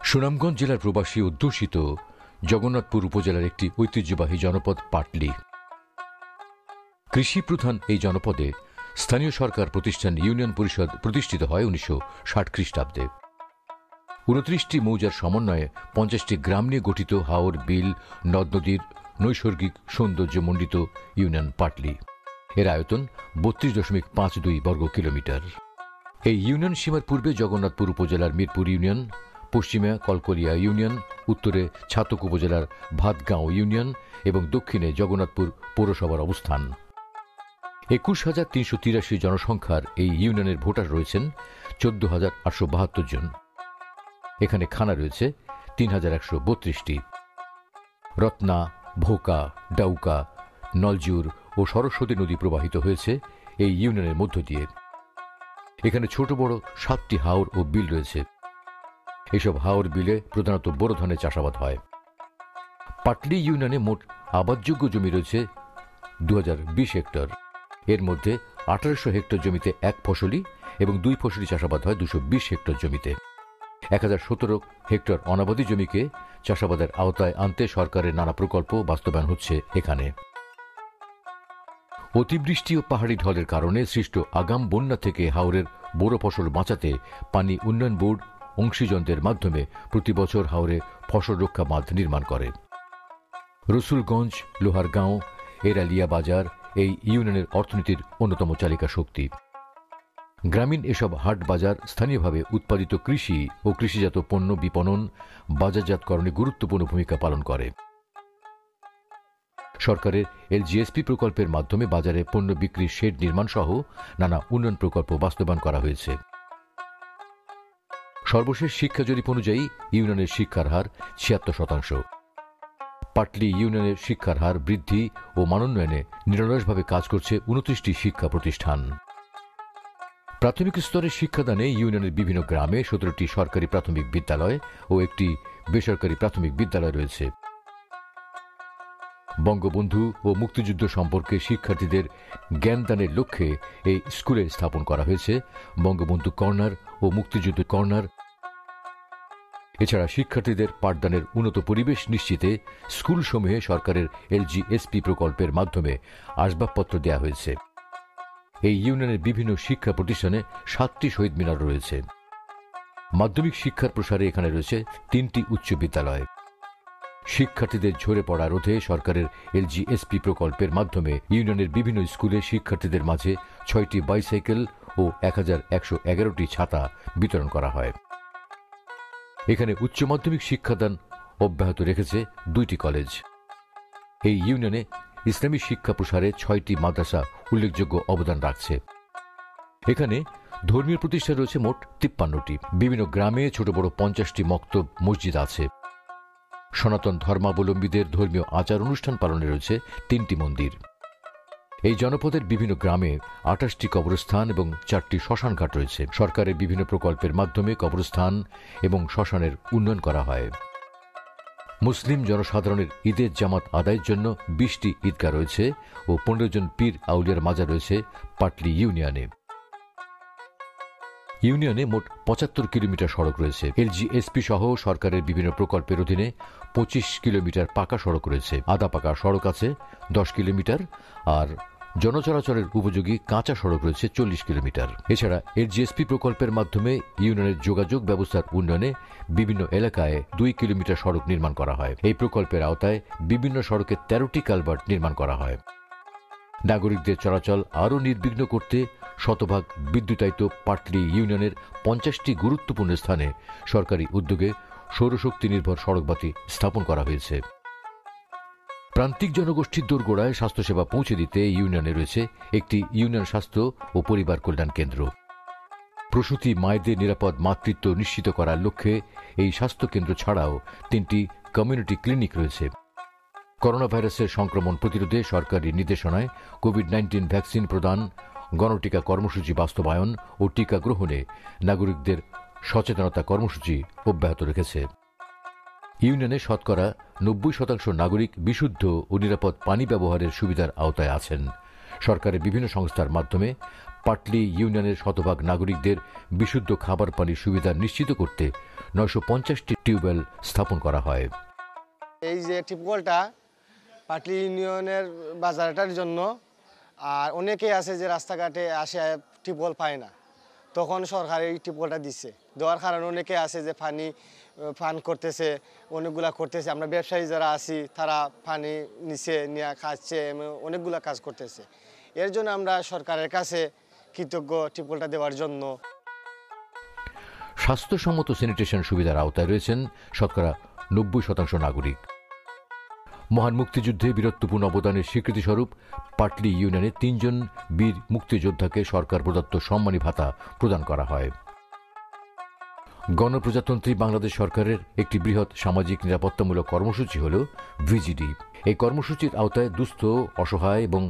সুনামগঞ্জ জেলার প্রবাসী অধ্যুষিত জগন্নাথপুর উপজেলার একটি ঐতিহ্যবাহী জনপদ পাটলি। কৃষি প্রধান এই জনপদে স্থানীয় সরকার প্রতিষ্ঠান ইউনিয়ন পরিষদ প্রতিষ্ঠিত হয় 1960 খ্রিস্টাব্দে। 29টি মৌজার সমন্বয়ে 50টি গ্রাম নিয়ে গঠিত হাওর, বিল, নদ নদীর নৈসর্গিক সৌন্দর্যমণ্ডিত ইউনিয়ন পাটলি। এর আয়তন 32.52 বর্গ কিলোমিটার। এই ইউনিয়ন সীমার পূর্বে জগন্নাথপুর উপজেলার মিরপুর ইউনিয়ন, পশ্চিমে কলকলিয়া ইউনিয়ন, উত্তরে ছাতক উপজেলার ভাতগাঁও ইউনিয়ন এবং দক্ষিণে জগন্নাথপুর পৌরসভার অবস্থান। 21,383 জনসংখ্যার এই ইউনিয়নের ভোটার রয়েছেন 14,872 জন। এখানে থানা রয়েছে 3,132টি। রত্না, ভোকা, ডাউকা, নলজুর ও সরস্বতী নদী প্রবাহিত হয়েছে এই ইউনিয়নের মধ্য দিয়ে। এখানে ছোট বড় 7টি হাওর ও বিল রয়েছে। এসব হাওর বিলে প্রধানত বোরো ধানের চাষাবাদ হয়। পাটলি ইউনিয়নে মোট আবাদযোগ্য জমি রয়েছে 2020 হেক্টর। এর মধ্যে 1800 হেক্টর জমিতে এক ফসলি এবং 2 ফসলি চাষাবাদ হয় 220 হেক্টর জমিতে। 1017 হেক্টর অনাবাদী জমিকে চাষাবাদের আওতায় আনতে সরকারের নানা প্রকল্প বাস্তবায়ন হচ্ছে এখানে। অতিবৃষ্টি ও পাহাড়ি ঢলের কারণে সৃষ্ট আগাম বন্যা থেকে হাওরের বোরো ফসল বাঁচাতে পানি উন্নয়ন বোর্ড অংশীজনদের মাধ্যমে প্রতি বছর হাওরে ফসল রক্ষা বাঁধ নির্মাণ করে। রসুলগঞ্জ, লোহারগাঁও, এরালিয়া বাজার এই ইউনিয়নের অর্থনীতির অন্যতম চালিকা শক্তি। গ্রামীণ এসব হাট বাজার স্থানীয়ভাবে উৎপাদিত কৃষি ও কৃষিজাত পণ্য বিপণন, বাজারজাতকরণে গুরুত্বপূর্ণ ভূমিকা পালন করে। সরকারের এলজিএসপি প্রকল্পের মাধ্যমে বাজারে পণ্য বিক্রির শেড নির্মাণ সহ নানা উন্নয়ন প্রকল্প বাস্তবায়ন করা হয়েছে। সর্বশেষ শিক্ষা জরিপ অনুযায়ী ইউনিয়নের শিক্ষার হার 76%। পাটলি ইউনিয়নের শিক্ষার হার বৃদ্ধি ও মানোন্নয়নে নিরলসভাবে কাজ করছে 29টি শিক্ষা প্রতিষ্ঠান। প্রাথমিক স্তরের শিক্ষাদানে ইউনিয়নের বিভিন্ন গ্রামে 17টি সরকারি প্রাথমিক বিদ্যালয় ও একটি বেসরকারি প্রাথমিক বিদ্যালয় রয়েছে। বঙ্গবন্ধু ও মুক্তিযুদ্ধ সম্পর্কে শিক্ষার্থীদের জ্ঞানদানের লক্ষ্যে এই স্কুলে স্থাপন করা হয়েছে বঙ্গবন্ধু কর্নার ও মুক্তিযুদ্ধ কর্নার। এছাড়া শিক্ষার্থীদের পাঠদানের উন্নত পরিবেশ নিশ্চিতে স্কুলসমূহে সরকারের এলজিএসপি প্রকল্পের মাধ্যমে আসবাবপত্র দেওয়া হয়েছে। এই ইউনিয়নের বিভিন্ন শিক্ষা প্রতিষ্ঠানে 7টি শহীদ মিনার রয়েছে। মাধ্যমিক শিক্ষার প্রসারে এখানে রয়েছে 3টি উচ্চ বিদ্যালয়। শিক্ষার্থীদের ঝরে পড়া রোধে সরকারের এলজিএসপি প্রকল্পের মাধ্যমে ইউনিয়নের বিভিন্ন স্কুলে শিক্ষার্থীদের মাঝে 6টি বাইসাইকেল ও 1111টি ছাতা বিতরণ করা হয়। এখানে উচ্চ মাধ্যমিক শিক্ষাদান অব্যাহত রেখেছে 2টি কলেজ। এই ইউনিয়নে ইসলামী শিক্ষা প্রসারে 6টি মাদ্রাসা উল্লেখযোগ্য অবদান রাখছে। এখানে ধর্মীয় প্রতিষ্ঠান রয়েছে মোট 53টি। বিভিন্ন গ্রামে ছোট বড় 50টি মক্তব, মসজিদ আছে। সনাতন ধর্মাবলম্বীদের ধর্মীয় আচার অনুষ্ঠান পালনে রয়েছে 3টি মন্দির। এই জনপদের বিভিন্ন গ্রামে 28টি কবরস্থান এবং 4টি শ্মশানঘাট রয়েছে। সরকারের বিভিন্ন প্রকল্পের মাধ্যমে কবরস্থান এবং শ্মশানের উন্নয়ন করা হয়। মুসলিম জনসাধারণের ঈদের জামাত আদায়ের জন্য 20টি ঈদগাহ রয়েছে ও 15 জন পীর আউলিয়ার মাজার রয়েছে পাটলি ইউনিয়নে। ইউনিয়নে মোট 75 কিলোমিটার সড়ক রয়েছে। এলজিএসপি সহ সরকারের বিভিন্ন প্রকল্পের অধীনে 25 কিলোমিটার পাকা সড়ক রয়েছে। আধা পাকা সড়ক আছে 10 কিলোমিটার আর জনচলাচলের উপযোগী কাঁচা সড়ক রয়েছে 40 কিলোমিটার। এছাড়া এলজিএসপি প্রকল্পের মাধ্যমে ইউনিয়নের যোগাযোগ ব্যবস্থার উন্নয়নে বিভিন্ন এলাকায় 2 কিলোমিটার সড়ক নির্মাণ করা হয়। এই প্রকল্পের আওতায় বিভিন্ন সড়কে 13টি কালভার্ট নির্মাণ করা হয়। নাগরিকদের চলাচল আরও নির্বিঘ্ন করতে শতভাগ বিদ্যুতায়িত পাটলি ইউনিয়নের 50টি গুরুত্বপূর্ণ স্থানে সরকারি উদ্যোগে সৌরশক্তি নির্ভর সড়কবাতি স্থাপন করা হয়েছে। প্রান্তিক জনগোষ্ঠীর দোরগোড়ায় স্বাস্থ্যসেবা পৌঁছে দিতে ইউনিয়নে রয়েছে একটি ইউনিয়ন স্বাস্থ্য ও পরিবার কল্যাণ কেন্দ্র। প্রসূতি মায়েদের নিরাপদ মাতৃত্ব নিশ্চিত করার লক্ষ্যে এই স্বাস্থ্যকেন্দ্র ছাড়াও 3টি কমিউনিটি ক্লিনিক রয়েছে। করোনা ভাইরাসের সংক্রমণ প্রতিরোধে সরকারি নির্দেশনায় কোভিড-19 ভ্যাকসিন প্রদান, গণটিকা কর্মসূচি বাস্তবায়ন ও টিকা গ্রহণে নাগরিকদের সচেতনতা কর্মসূচি অব্যাহত রেখেছে। ইউনিয়নে শতকরা 90% নাগরিক বিশুদ্ধ ও নিরাপদ পানি ব্যবহারের সুবিধার আওতায় আছেন। সরকারের বিভিন্ন সংস্থার মাধ্যমে পাটলি ইউনিয়নের শতভাগ নাগরিকদের বিশুদ্ধ খাবার পানির সুবিধা নিশ্চিত করতে 950টি টিউবওয়েল স্থাপন করা হয়। এই যে টিউবওয়েলটা পাটলি ইউনিয়নের বাজারটার জন্য, আর অনেকেই আছে যে রাস্তাঘাটে আসে টিউবওয়েল পায় না, তখন সরকার এই টিউবওয়েলটা দিচ্ছে। দেওয়ার কারণে অনেকে আছে যে পানি পান করতেছে, অনেকগুলা করতেছে। আমরা ব্যবসায়ী যারা আছি তারা পানি নিচে নিয়ে খাচ্ছে, অনেকগুলা কাজ করতেছে। এর জন্য আমরা সরকারের কাছে কৃতজ্ঞ টিউবওয়েলটা দেওয়ার জন্য। স্বাস্থ্যসম্মত স্যানিটেশন সুবিধার আওতায় রয়েছেন শতকরা 90% নাগরিক। মহান মুক্তিযুদ্ধে বীরত্বপূর্ণ অবদানের স্বীকৃতিস্বরূপ পাটলি ইউনিয়নে 3 জন বীর মুক্তিযোদ্ধাকে সরকার প্রদত্ত সম্মানী ভাতা প্রদান করা হয়। গণপ্রজাতন্ত্রী বাংলাদেশ সরকারের একটি বৃহৎ সামাজিক নিরাপত্তামূলক কর্মসূচি হল ভিজিডি। এই কর্মসূচির আওতায় দুস্থ, অসহায় এবং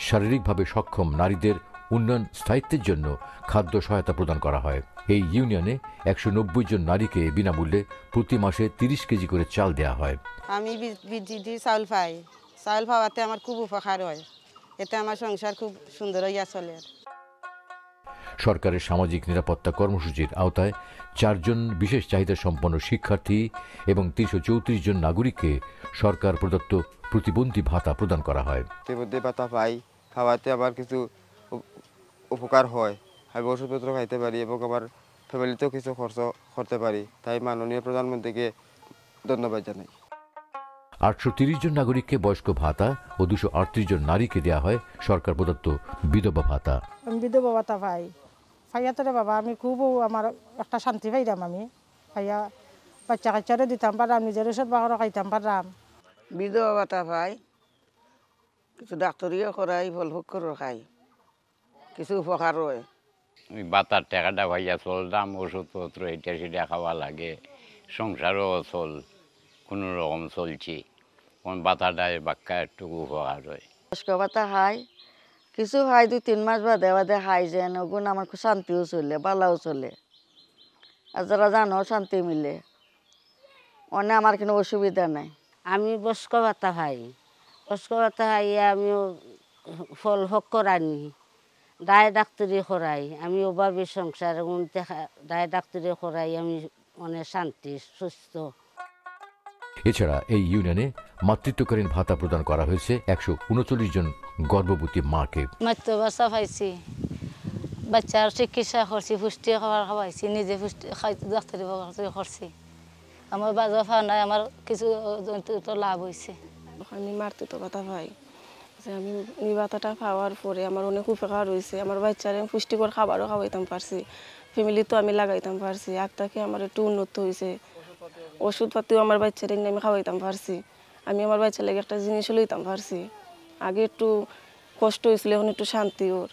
শারীরিকভাবে সক্ষম নারীদের উন্নয়ন স্থায়িত্বের জন্য খাদ্য সহায়তা প্রদান করা হয়। এই ইউনিয়নে 190 জন নারীকে বিনামূল্যে প্রতি মাসে 30 কেজি করে চাল দেওয়া হয়। আমি ভিজিডি চাউল পাই, চাউল পাওয়াতে আমার খুব উপকার হয়, এতে আমার সংসার খুব সুন্দর হইয়া চলে। সরকারের সামাজিক নিরাপত্তা কর্মসূচির আওতায় 4 জন বিশেষ চাহিদা সম্পন্ন শিক্ষার্থী এবং 334 জন নাগরিককে সরকার প্রদত্ত প্রতিবন্ধী ভাতা প্রদান করা হয়। প্রতিবন্ধী ভাতা পাই, খাওয়াতে আবার কিছু উপকার হয়, আমি ওষুধপত্র খাইতে পারি এবং আমার ফ্যামিলিতেও কিছু খরচ করতে পারি। তাই মাননীয় প্রধানমন্ত্রীকে ধন্যবাদ জানাই। 830 জন নাগরিককে বয়স্ক ভাতা ও 238 জন নারীকে দেওয়া হয় সরকার প্রদত্ত বিধবা ভাতা। আমি বিধবা ভাতা পাই, পাইয়া তোরে বাবা আমি খুব আমার একটা শান্তি পাইলাম। আমি পাইয়া বাচ্চা কাচ্চারও দিতাম পারাম, নিজের ওষুধ বাগারও খাইতাম পারাম। বিধবা ভাতা পাই, কিছু ডাক্তারিও করাই, ফল ফক্করও খাই, কিছু উপকার হয়। ওই ভাতার টাকাটা ভাইয়া চলতাম, ওষুধপত্র এটা সেটা খাওয়া লাগে, সংসারও চল কোনো রকম চলছি। কোন ভাতাটায় বাক্কা একটু উপকার হয়। বয়স্ক ভাতা খাই, কিছু খাই 2-3 মাস বাদে বাদে খাই, যেন ওগুন আমার খুব শান্তিও চলে, বালাও চলে, আর যারা জানো শান্তি মিলে, অনেক আমার কোনো অসুবিধা নাই। আমি বয়স্ক ভাতা খাই, বয়স্ক ভাতা খাইয়ে আমিও ফল ফক্কর আনি, দায় ডাক্তারি করাই, আমি অভাবী সংসার দায় ডাক্তারি করাই, আমি অনেক শান্তি সুস্থ। এছাড়া এই ইউনিয়নে মাতৃত্বকালীন ভাতা প্রদান করা হয়েছে 139 জন গর্ভবতী মাকে। মাতৃ বাচ্চা পাইছি, বাচ্চার চিকিৎসা করছি, পুষ্টি খাবার খাওয়াইছি, নিজে পুষ্টি খাইতে ডাক্তারি করছি। আমার বাজার খাওয়া নাই, আমার কিছু লাভ হয়েছে। আমি মাতৃত্ব ভাতা পাই, আমি এই ভাতাটা পাওয়ার পরে আমার অনেক উপকার হয়েছে। আমার বাচ্চার আমি পুষ্টিকর খাবারও খাওয়াইতাম পারছি, ফ্যামিলি তো আমি লাগাইতাম পারছি, আগ থেকে আমার একটু উন্নত হয়েছে। ওষুধপাতিও আমার বাচ্চার আমি খাওয়াইতাম পারছি, আমি আমার বাচ্চার লাগে একটা জিনিসও লইতাম পারছি। আগে একটু কষ্ট হয়েছিল, এখন একটু শান্তি। ওর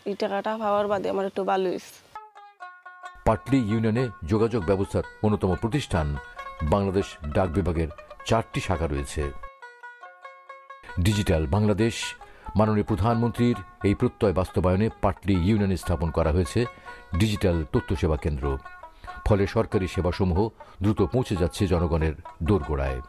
এই টাকাটা পাওয়ার বাদে আমার একটু ভালো হয়েছে। পাটলি ইউনিয়নে যোগাযোগ ব্যবস্থার অন্যতম প্রতিষ্ঠান বাংলাদেশ ডাক বিভাগের 4টি শাখা রয়েছে। ডিজিটাল বাংলাদেশ মাননীয় প্রধানমন্ত্রীর এই প্রত্যয় বাস্তবায়নে পাটলি ইউনিয়নে স্থাপন করা হয়েছে ডিজিটাল তথ্য সেবা কেন্দ্র। ফলে সরকারি সেবাসমূহ দ্রুত পৌঁছে যাচ্ছে জনগণের দোরগোড়ায়।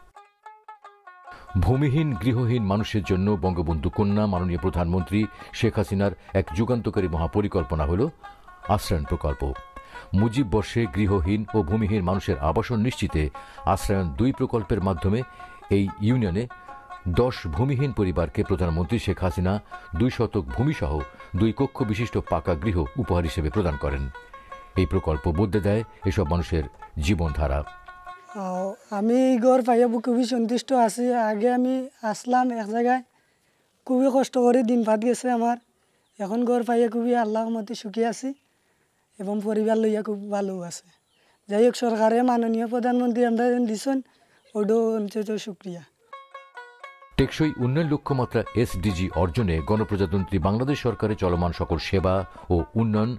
ভূমিহীন গৃহহীন মানুষের জন্য বঙ্গবন্ধু কন্যা মাননীয় প্রধানমন্ত্রী শেখ হাসিনার এক যুগান্তকারী মহাপরিকল্পনা হল আশ্রয়ণ প্রকল্প। মুজিব বর্ষে গৃহহীন ও ভূমিহীন মানুষের আবাসন নিশ্চিতে আশ্রয়ণ 2 প্রকল্পের মাধ্যমে এই ইউনিয়নে 10 ভূমিহীন পরিবারকে প্রধানমন্ত্রী শেখ হাসিনা 2 শতক ভূমিসহ 2 কক্ষ বিশিষ্ট পাকা গৃহ উপহার হিসেবে প্রদান করেন। এই প্রকল্প বদলে দেয় এসব মানুষের জীবনধারা। আমি ঘর পাইয়া খুবই সন্তুষ্ট আছি। আগে আমি আসলাম এক জায়গায়, খুবই কষ্ট করে দিন ভাত গেছে আমার, এখন ঘর পাইয়া খুবই আল্লাহর মতে সুখী আছি এবং পরিবার লইয়া খুব ভালো আছে। যাই হোক, সরকারে মাননীয় প্রধানমন্ত্রী আমরা দিচ্ছেন, ওটাও অন্তত শুক্রিয়া। টেকসই উন্নয়ন লক্ষ্যমাত্রা এসডিজি অর্জনে গণপ্রজাতন্ত্রী বাংলাদেশ সরকারের চলমান সকল সেবা ও উন্নয়ন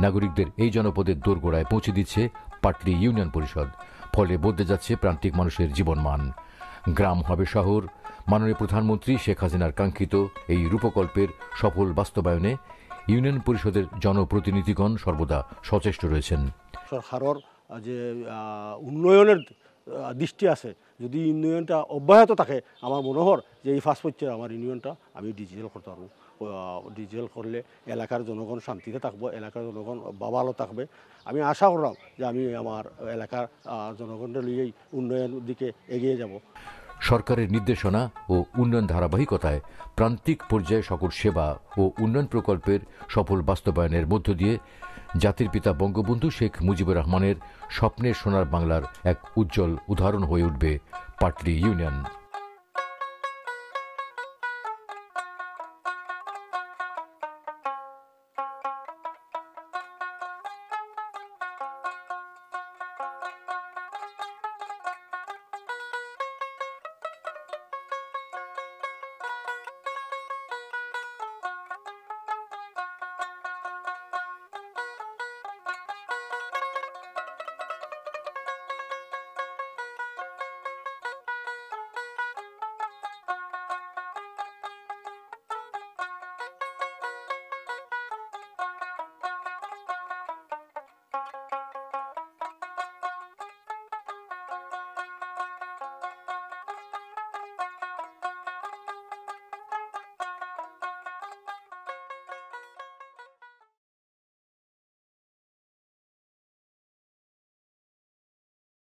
নাগরিকদের এই জনপদের দোরগোড়ায় পৌঁছে দিচ্ছে পাটলি ইউনিয়ন পরিষদ। ফলে বদলে যাচ্ছে প্রান্তিক মানুষের জীবনমান। গ্রাম হবে শহর। মাননীয় প্রধানমন্ত্রী শেখ হাসিনার কাঙ্ক্ষিত এই রূপকল্পের সফল বাস্তবায়নে ইউনিয়ন পরিষদের জনপ্রতিনিধিগণ সর্বদা সচেষ্ট রয়েছেন। সরকারের যে উন্নয়নের দৃষ্টি আছে, যদি উন্নয়নটা অব্যাহত থাকে, আমার মনে হয় যে এই 5 বছর আমার ইউনিয়নটা আমি ডিজিটাল করতে পারবো। ডিজিটাল করলে এলাকার জনগণ শান্তিতে থাকবো, এলাকার জনগণ ভালো থাকবে। আমি আশা করলাম যে আমি আমার এলাকার জনগণের লিয়েই উন্নয়নের দিকে এগিয়ে যাব। সরকারের নির্দেশনা ও উন্নয়ন ধারাবাহিকতায় প্রান্তিক পর্যায়ে সকল সেবা ও উন্নয়ন প্রকল্পের সফল বাস্তবায়নের মধ্য দিয়ে জাতির পিতা বঙ্গবন্ধু শেখ মুজিবুর রহমানের স্বপ্নের সোনার বাংলার এক উজ্জ্বল উদাহরণ হয়ে উঠবে পাটলি ইউনিয়ন।